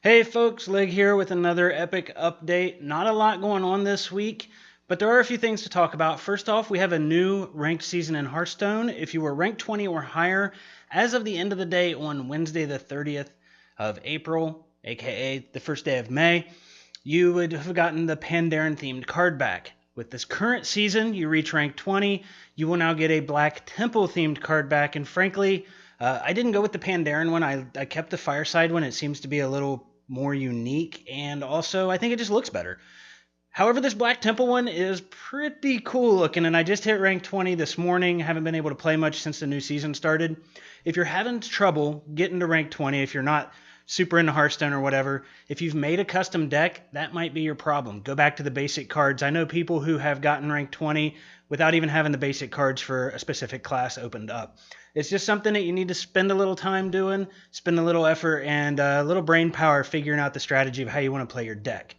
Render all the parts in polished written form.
Hey folks, Lig here with another epic update. Not a lot going on this week, but there are a few things to talk about. First off, we have a new ranked season in Hearthstone. If you were ranked 20 or higher, as of the end of the day on Wednesday the 30th of April, aka the first day of May, you would have gotten the Pandaren themed card back. With this current season, you reach rank 20, you will now get a Black Temple themed card back, and frankly, I didn't go with the Pandaren one. I kept the Fireside one. It seems to be a little more unique, and also I think it just looks better. However, this Black Temple one is pretty cool looking, and I just hit rank 20 this morning. Haven't been able to play much since the new season started. If you're having trouble getting to rank 20, if you're not super into Hearthstone or whatever, if you've made a custom deck, that might be your problem. Go back to the basic cards. I know people who have gotten rank 20 without even having the basic cards for a specific class opened up. It's just something that you need to spend a little time doing, spend a little effort and a little brain power figuring out the strategy of how you want to play your deck.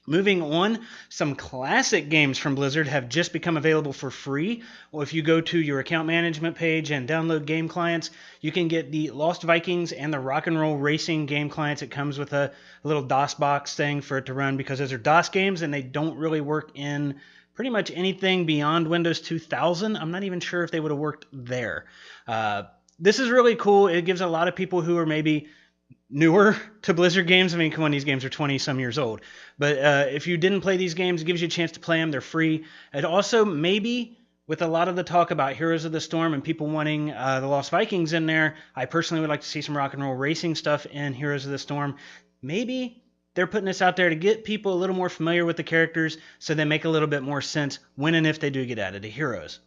Moving on, some classic games from Blizzard have just become available for free. Well, if you go to your account management page and download game clients, you can get the Lost Vikings and the Rock and Roll Racing game clients. It comes with a little DOS box thing for it to run because those are DOS games and they don't really work in pretty much anything beyond Windows 2000. I'm not even sure if they would have worked there. This is really cool. It gives a lot of people who are maybe newer to Blizzard games. I mean, come on, these games are 20-some years old. But if you didn't play these games, it gives you a chance to play them. They're free. And also, maybe with a lot of the talk about Heroes of the Storm and people wanting the Lost Vikings in there, I personally would like to see some rock and roll racing stuff in Heroes of the Storm. Maybe they're putting this out there to get people a little more familiar with the characters so they make a little bit more sense when and if they do get added to Heroes.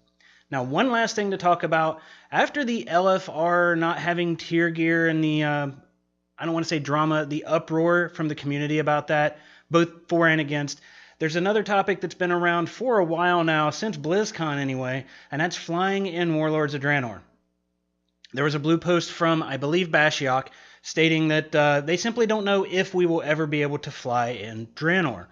Now, one last thing to talk about. After the LFR not having tier gear and the I don't want to say drama, the uproar from the community about that, both for and against. There's another topic that's been around for a while now, since BlizzCon anyway, and that's flying in Warlords of Draenor. There was a blue post from, I believe, Bashiok, stating that they simply don't know if we will ever be able to fly in Draenor.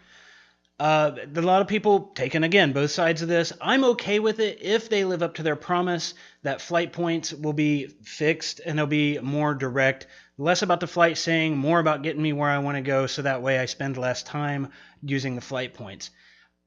A lot of people taking, again, both sides of this. I'm okay with it if they live up to their promise that flight points will be fixed and they'll be more direct. Less about the flight saying, more about getting me where I want to go so that way I spend less time using the flight points.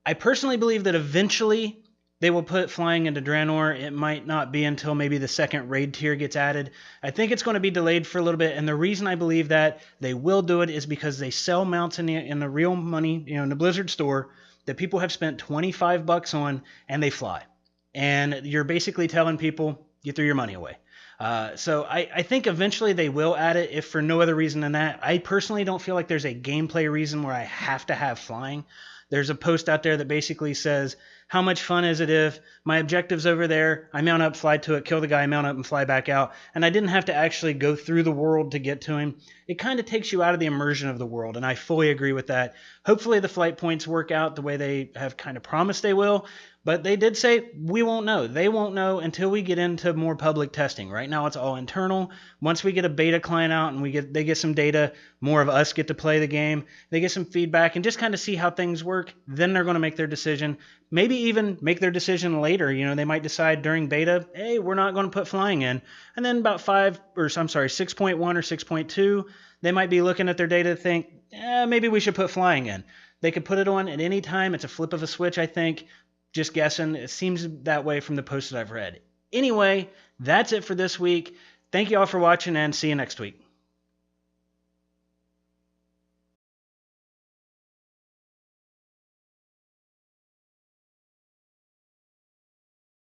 I personally believe that eventually they will put flying into Draenor. It might not be until maybe the second raid tier gets added. I think it's going to be delayed for a little bit, and the reason I believe that they will do it is because they sell mounts in the real money, in the Blizzard store that people have spent $25 on, and they fly. And you're basically telling people, you threw your money away. So I think eventually they will add it, if for no other reason than that. I personally don't feel like there's a gameplay reason where I have to have flying. There's a post out there that basically says, how much fun is it if my objective's over there, I mount up, fly to it, kill the guy, mount up, and fly back out, and I didn't have to actually go through the world to get to him. It kind of takes you out of the immersion of the world, and I fully agree with that. Hopefully the flight points work out the way they have kind of promised they will, but they did say we won't know. They won't know until we get into more public testing. Right now it's all internal. Once we get a beta client out and they get some data, more of us get to play the game, they get some feedback and just kind of see how things work, then they're going to make their decision. Maybe even make their decision later. They might decide during beta, hey, we're not going to put flying in. And then about 6.1 or 6.2, they might be looking at their data and think, maybe we should put flying in. They could put it on at any time. It's a flip of a switch, I think. Just guessing. It seems that way from the posts that I've read. Anyway, that's it for this week. Thank you all for watching and see you next week.